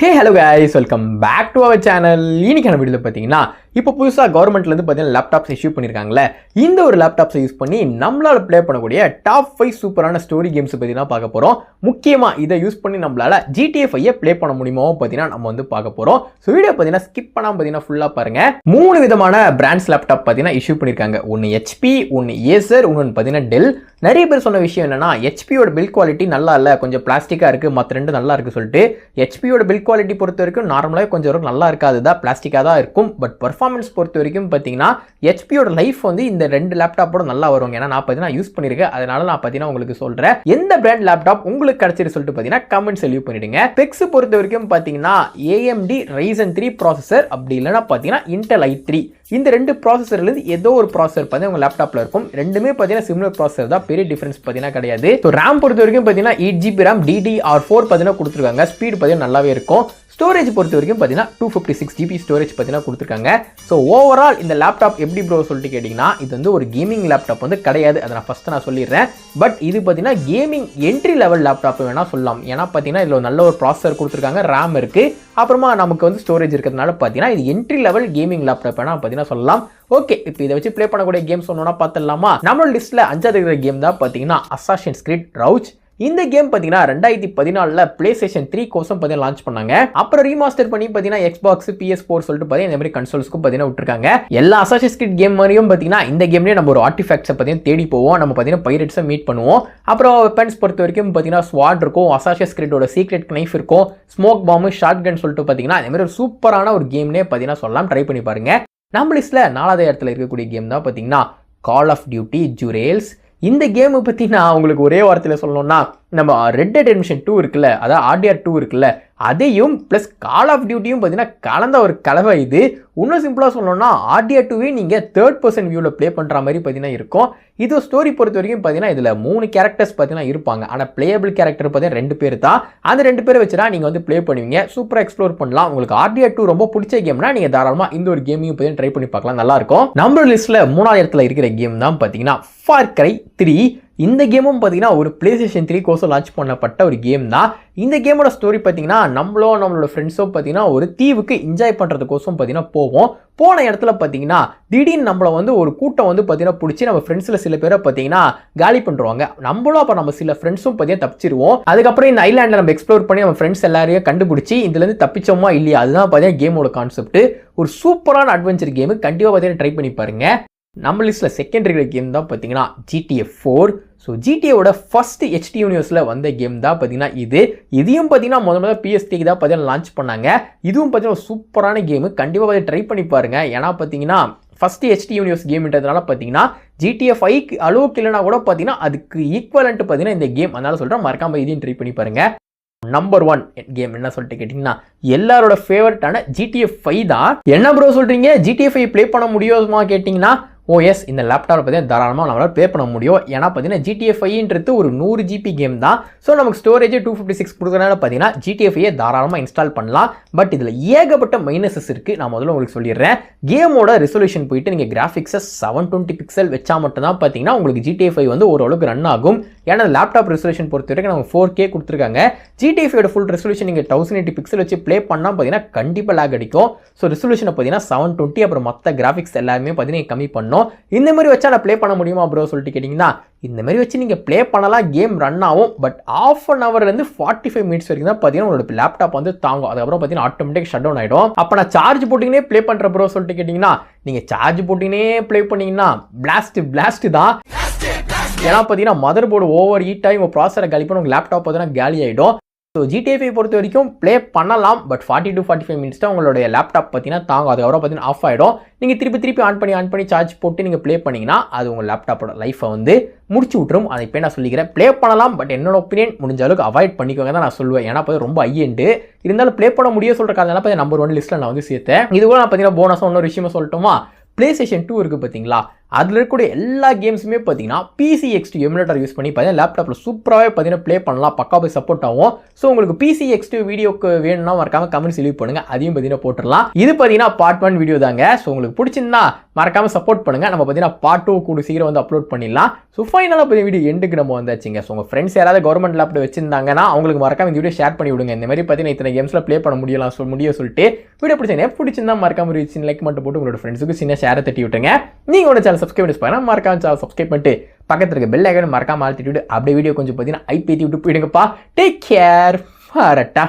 Hey hello guys, welcome back to our channel. இன்னைக்கான வீடியோவில் பார்த்தீங்கன்னா இப்போ புதுசாக கவர்மெண்ட்லேருந்து பார்த்தீங்கன்னா லேப்டாப்ஸ் இஷ்யூ பண்ணியிருக்காங்களே, இந்த ஒரு லேப்டாப்ஸை யூஸ் பண்ணி நம்மளால் ப்ளே பண்ணக்கூடிய டாப் 5 சூப்பரான ஸ்டோரி கேம்ஸ் பார்த்தீங்கன்னா பார்க்க போகிறோம். முக்கியமாக இதை யூஸ் பண்ணி நம்மளால் GTA 5 ப்ளே பண்ண முடியுமோ பார்த்தீங்கன்னா நம்ம வந்து பார்க்க போகிறோம். ஸோ வீடியோ பார்த்தீங்கன்னா ஸ்கிப் பண்ணாமல் பார்த்தீங்கன்னா ஃபுல்லாக பாருங்கள். 3 விதமான பிராண்ட்ஸ் லேப்டாப் பார்த்தீங்கன்னா இஷ்யூ பண்ணியிருக்காங்க. ஒன்று HP, ஒன்று ஏசர், ஒன்று பார்த்தீங்கன்னா டெல். நிறைய பேர் சொன்ன விஷயம் என்னன்னா, HPயோட பில்ட் குவாலிட்டி நல்லா இல்லை, கொஞ்சம் பிளாஸ்டிக்காக இருக்குது, மற்ற ரெண்டு நல்லா இருக்குது சொல்லிட்டு. HPயோட பில்ட் குவாலிட்டி பொறுத்த வரைக்கும் நார்மலாக கொஞ்சம் நல்லா இருக்காது தான், பிளாஸ்டிக்காக தான் இருக்கும். பட் பர்ஃபார்மன்ஸ் பொறுத்த வரைக்கும் பார்த்தீங்கன்னா HPயோட லைஃப் வந்து இந்த ரெண்டு லேப்டாப்போட நல்லா வருவாங்க. ஏன்னா நான் பார்த்தீங்கன்னா யூஸ் பண்ணியிருக்கேன், அதனால நான் பார்த்தீங்கன்னா உங்களுக்கு சொல்கிறேன். எந்த பிராண்ட் லேப்டாப் உங்களுக்கு கிடைச்சிரு சொல்லிட்டு பார்த்தீங்கன்னா கமெண்ட்ஸ் லீவ் பண்ணிடுங்க. ஸ்பெக்ஸ் பொறுத்த வரைக்கும் பார்த்தீங்கன்னா AMD Ryzen 3 ப்ராசஸர், அப்படி இல்லைன்னா பார்த்தீங்கன்னா Intel i3, இந்த ரெண்டு ப்ராசஸர்லேருந்து ஏதோ ஒரு ப்ராசஸர் பார்த்தீங்கன்னா உங்கள் லேப்டாப்பில் இருக்கும். ரெண்டுமே பார்த்தீங்கன்னா சிமிலர் ப்ராசஸர் தான், பெரிய டிஃபரன்ஸ் பார்த்தீங்கன்னா கிடையாது. ஸோ ரேம் பொறுத்த வரைக்கும் பார்த்தீங்கன்னா 8GB RAM DDR4 பார்த்தீங்கன்னா கொடுத்துருக்காங்க. ஸ்பீடு பார்த்தீங்கன்னா நல்லாவே இருக்கும். ஸ்டோரேஜ் பொறுத்த வரைக்கும் பார்த்தீங்கன்னா 256GB ஸ்டோரேஜ் பார்த்தீங்கன்னா கொடுத்துருக்காங்க. ஸோ ஓவரால் இந்த லேப்டாப் எப்படி ப்ரோ சொல்லிட்டு கேட்டிங்கன்னா, இது வந்து ஒரு கேமிங் லேப்டாப் வந்து கிடையாது, அதை நான் ஃபஸ்ட்டு நான் சொல்லிடுறேன். பட் இது பார்த்தீங்கன்னா கேமிங் என்ட்ரி லெவல் லேப்டாப் வேணால் சொல்லலாம். ஏன்னா பார்த்தீங்கன்னா இதில் நல்ல ஒரு ப்ராசஸர் கொடுத்துருக்காங்க, ரேம் இருக்குது, அப்புறமா நமக்கு வந்து ஸ்டோரேஜ் இருக்கிறதுனால பார்த்தீங்கன்னா இது என்ட்ரி லெவல் கேமிங் லேப்டாப் வேணால் பார்த்தீங்கன்னா சொல்லலாம். ஓகே, இப்போ இதை வச்சு ப்ளே பண்ணக்கூடிய கேம்ஸ் ஒன்றா பார்த்துடலாமா? நம்மளோட லிஸ்ட்டில் 5வது இருக்கிற கேம் தான் பார்த்தீங்கன்னா Assassin's Creed Rogue. இந்த கேம் பார்த்தீங்கன்னா 2014 PlayStation 3 கோசம் பார்த்தீங்கன்னா லான்ச் பண்ணாங்க. அப்புறம் ரீமாஸ்டர் பண்ணி பார்த்தீங்கன்னா Xbox, PS4 சொல்லிட்டு பார்த்தீங்கன்னா இந்த மாதிரி கன்சோல்ஸ்க்கும் பார்த்தீங்கன்னா விட்டுருக்காங்க. எல்லா Assassin's Creed கேம் மாதிரியும் பார்த்தீங்கன்னா இந்த கேம்லேயே நம்ம ஒரு ஆர்டிஃபேக்ட்ஸை பார்த்தீங்கன்னா தேடி போவோம். நம்ம பார்த்தீங்கன்னா பைரட்ஸை மீட் பண்ணுவோம். அப்புறம் வெப்பன்ஸ் பொறுத்த வரைக்கும் பார்த்தீங்கன்னா ஸ்வாட் இருக்கும், Assassin's Creedோட சீக்ரெட் நைஃப் இருக்கும், ஸ்மோக் பாம்பு, ஷார்ட் கன் சொல்லிட்டு பார்த்தீங்கன்னா இந்த மாதிரி ஒரு சூப்பரான ஒரு கேம்னே பார்த்தீங்கன்னா சொல்லலாம். ட்ரை பண்ணி பாருங்க. நம்ம லிஸ்ட்டில் 4வது இடத்துல இருக்கக்கூடிய கேம் தான் பார்த்தீங்கன்னா Call of Duty Jewels. இந்த கேமு பார்த்தீங்கன்னா உங்களுக்கு ஒரே வார்த்தையில் சொல்லணும்னா, நம்ம Red Dead Redemption 2 இருக்குல்ல, அதாவது RDR 2 இருக்குல்ல, அதையும் ப்ளஸ் கால் ஆஃப் டியூட்டியும் பார்த்தீங்கன்னா கலந்த ஒரு கலவை இது. இன்னும் சிம்பிளாக சொல்லணும்னா RDR 2வே நீங்கள் 3rd person வியூவில் ப்ளே பண்ணுற மாதிரி பார்த்தீங்கன்னா இருக்கும். இது ஸ்டோரி பொறுத்த வரைக்கும் பார்த்தீங்கன்னா இதில் 3 கேரக்டர்ஸ் பார்த்தீங்கன்னா இருப்பாங்க. ஆனால் பிளேயபிள் கேரக்டர் பார்த்தீங்கன்னா 2 பேர் தான். அந்த 2 பேரை வச்சுதான் நீங்கள் வந்து ப்ளே பண்ணுவீங்க. சூப்பராக எக்ஸ்ப்ளோர் பண்ணலாம். உங்களுக்கு RDR 2 ரொம்ப பிடிச்ச கேம்னா நீங்கள் தாராளமாக இந்த ஒரு கேமையும் பார்த்தீங்கன்னா ட்ரை பண்ணி பார்க்கலாம், நல்லாயிருக்கும். நம்ம லிஸ்ட்டில் 3வது இடத்துல இருக்கிற கேம் தான் பார்த்தீங்கன்னா Far Cry 3. இந்த கேமும் பார்த்தீங்கன்னா ஒரு PlayStation 3 கோசம் லான்ச் பண்ணப்பட்ட ஒரு கேம் தான். இந்த கேமோட ஸ்டோரி பார்த்தீங்கன்னா நம்மளோட ஃப்ரெண்ட்ஸோ பார்த்தீங்கன்னா ஒரு தீவுக்கு என்ஜாய் பண்ணுறதுக்கோசம் பார்த்தீங்கன்னா போவோம். போன இடத்துல பார்த்தீங்கன்னா திடீர்னு நம்மளை வந்து ஒரு கூட்டம் வந்து பார்த்தீங்கன்னா பிடிச்சி நம்ம ஃப்ரெண்ட்ஸில் சில பேரை பார்த்தீங்கன்னா காலி பண்ணுறாங்க. நம்மளும் அப்போ நம்ம சில ஃப்ரெண்ட்ஸும் பார்த்தீங்கன்னா தப்பிச்சிருவோம். அதுக்கப்புறம் இந்த ஐலாண்டில் நம்ம எக்ஸ்ப்ளோர் பண்ணி நம்ம ஃப்ரெண்ட்ஸ் எல்லாரையும் கண்டுபிடிச்சி இதுலேருந்து தப்பிச்சோமா இல்லையா, அதுதான் பார்த்தீங்கன்னா கேமோட கான்செப்ட். ஒரு சூப்பரான அட்வென்ச்சர் கேமு, கண்டிப்பாக பார்த்தீங்கன்னா ட்ரை பண்ணி பாருங்க. நம்ம லிஸ்ட்டில் செகண்ட் இருக்கிற கேம் தான் பார்த்தீங்கன்னா GTA 4. ஸோ GTAவோட ஃபர்ஸ்ட் HD யூனிவர்ஸில் வந்த கேம் தான் பார்த்தீங்கன்னா இதையும் பார்த்தீங்கன்னா முதல்ல PS3 தான் பார்த்தீங்கன்னா லான்ச் பண்ணாங்க. இதுவும் பார்த்தீங்கன்னா சூப்பரான கேமு, கண்டிப்பாக பார்த்து ட்ரை பண்ணி பாருங்க. ஏன்னா பார்த்தீங்கன்னா ஃபர்ஸ்ட் HD யூனிவர்ஸ் கேம்ன்றதுனால பார்த்தீங்கன்னா GTA 5 அளவுக்கு இல்லைனா கூட பார்த்தீங்கன்னா அதுக்கு ஈக்குவலன்ட் பார்த்தீங்கன்னா இந்த கேம், அதனால சொல்கிறேன், மறக்காம இதையும் ட்ரை பண்ணி பாருங்க. நம்பர் 1 கேம் என்ன சொல்லிட்டு கேட்டிங்கன்னா எல்லாரோட ஃபேவரட்டான GTA 5 தான். என்ன ப்ரோ சொல்கிறீங்க, GTA 5 ப்ளே பண்ண முடியுமா கேட்டிங்கன்னா, ஓ எஸ், இந்த லேப்டாப்பில் பார்த்தீங்கன்னா தாராளமாக நம்மளால் ப்ளே பண்ண முடியும். ஏன்னா பார்த்தீங்கன்னா GTA 5ன்றது ஒரு 100GB கேம் தான். ஸோ நமக்கு ஸ்டோரேஜ் 256 கொடுக்குறதுனால பார்த்தீங்கன்னா GTA 5 தாராளமாக இன்ஸ்டால் பண்ணலாம். பட் இதில் ஏகப்பட்ட மைனஸஸ் இருக்குது. நான் முதல்ல உங்களுக்கு சொல்லிடுறேன். கேமோட ரெசல்யூஷன் போயிட்டு நீங்கள் கிராஃபிக்ஸை 720 பிக்சல் வச்சா மட்டும் தான் பார்த்தீங்கன்னா உங்களுக்கு GTA 5 வந்து ஓரளவுக்கு ரன் ஆகும். ஏன்னா லேப்டாப் ரெசல்யூஷன் பொறுத்த வரைக்கும் நமக்கு 4K கொடுத்துருக்காங்க. GTA 5 ஃபுல் ரெசல்யூஷன் நீங்கள் 1080 பிக்சல் வச்சு ப்ளே பண்ணால் பார்த்தீங்கன்னா கண்டிப்பாக லேக் அடிக்கும். ஸோ ரெசல்யூஷனை பார்த்தீங்கன்னா 720, அப்புறம் மற்ற கிராஃபிக்ஸ் எல்லாமே பார்த்தீங்கன்னா கம்மி பண்ணும். இந்த மாதிரி வச்சா நான் ப்ளே பண்ண முடியுமா ப்ரோ சொல்லிட்டு கேட்டிங்கன்னா, இந்த மாதிரி வச்சு நீங்கள் ப்ளே பண்ணலாம், கேம் ரன் ஆகும். பட் ½ an hourலேருந்து 45 minutes வரைக்கும் தான் பார்த்தீங்கன்னா உங்களோட லேப்டாப் வந்து தாங்கும். அதுக்கப்புறம் பார்த்தீங்கன்னா ஆட்டோமேட்டிக் ஷட் டவுன் ஆகிடும். அப்போ நான் சார்ஜ் போட்டிங்கனே ப்ளே பண்ணுற ப்ரோ சொல்லிட்டு கேட்டிங்கன்னா, நீங்கள் சார்ஜ் போட்டிங்கனே ப்ளே பண்ணிங்கன்னா பிளாஸ்ட் தான். ஏன்னா பார்த்தீங்கன்னா மதர் போர்டு ஓவர் ஹீட் ஆகி உங்கள் ப்ராசஸரை காலி பண்ணி உங்கள் லேப்டாப் பார்த்தீங்கன்னா காலி ஆகிடும். ஸோ GTA 5 பொறுத்த வரைக்கும் ப்ளே பண்ணலாம், பட் 40 to 45 minutes தான் உங்களுடைய லேப்டாப் பார்த்தீங்கன்னா தாங்கும். அதுக்கப்புறம் பார்த்தீங்கன்னா ஆஃப் ஆகிடும். நீங்கள் திருப்பி ஆன் பண்ணி சார்ஜ் போட்டு நீங்கள் ப்ளே பண்ணிங்கன்னா அது உங்கள் லேப்டாப்போட லைஃப்பை வந்து முடிச்சு விட்டுரும். அதை இப்போ நான் சொல்லிக்கிறேன், ப்ளே பண்ணலாம், பட் என்னோட ஒப்பீனியன் முடிஞ்ச அளவுக்கு அவாய்ட் பண்ணிக்கோங்க தான் நான் சொல்லுவேன். ஏன்னா பார்த்து ரொம்ப ஐயண்டு இருந்தாலும் ப்ளே பண்ண முடியும் சொல்கிற காரணம் பார்த்து நம்பர் 1 லிஸ்ட்டில் நான் வந்து சேர்த்தேன். இது கூட நான் பார்த்தீங்கன்னா போனஸாக இன்னொரு விஷயமா சொல்லட்டுமா, PlayStation 2 இருக்குது பார்த்தீங்களா, அதில் இருக்கக்கூடிய எல்லா கேம்ஸுமே பார்த்தீங்கன்னா பிசி எக்ஸ்டி எமுலேட்டர் யூஸ் பண்ணி பார்த்தீங்கன்னா லேப்டாப்பில் சூப்பராகவே பார்த்தீங்கன்னா ப்ளே பண்ணலாம், பக்காவே சப்போர்ட் ஆகும். ஸோ உங்களுக்கு பிசி எக்ஸ்டி வீடியோக்கு வேணும்னா மறக்காம கமெண்ட்ஸ் லீவ் பண்ணுங்க, அதையும் பார்த்தீங்கன்னா போட்டுடலாம். இது பார்த்தீங்கன்னா பார்ட் 1 வீடியோ தாங்க. ஸோ உங்களுக்கு பிடிச்சிருந்தா மறக்காம சப்போர்ட் பண்ணுங்க. நம்ம பார்த்தீங்கன்னா பார்ட் 2 கூட சீக்கிரம் வந்து அப்லோட் பண்ணிடலாம். ஸோ ஃபைனலாக இப்போ வீடியோ எண்டுக்கு நம்ம வந்தாச்சுங்க. ஸோ உங்கள் ஃப்ரெண்ட்ஸ் யாராவது கவர்மெண்ட் லேப்டாப் வச்சிருந்தாங்கன்னா அவங்களுக்கு மறக்காம இந்த வீடியோ ஷேர் பண்ணி விடுங்க. இந்த மாதிரி பார்த்தீங்கன்னா இத்தனை கேம்ஸில் ப்ளே பண்ண முடியும் சொல்லிட்டு வீடியோ பிடிச்சிருந்தா மறக்காம ஒரு சின்ன லைக் மட்டும் போட்டு உங்களோட ஃப்ரெண்ட்ஸுக்கு சின்ன ஷேரை தட்டி விட்டுங்க. நீங்கள் உங்களோட சேனல் சப்ஸ்கிரைப் பண்ணி மறக்காம சேனல் சப்ஸ்கிரைப் பண்ணிட்டு பக்கத்தில் இருக்க பெல் ஐகானை மறக்காம அழுத்திட்டு அப்படியே வீடியோ கொஞ்சம் பார்த்தீங்கன்னா ஐபேத்தி விட்டு போயிடுங்கப்பா. Take care. வரட்டா.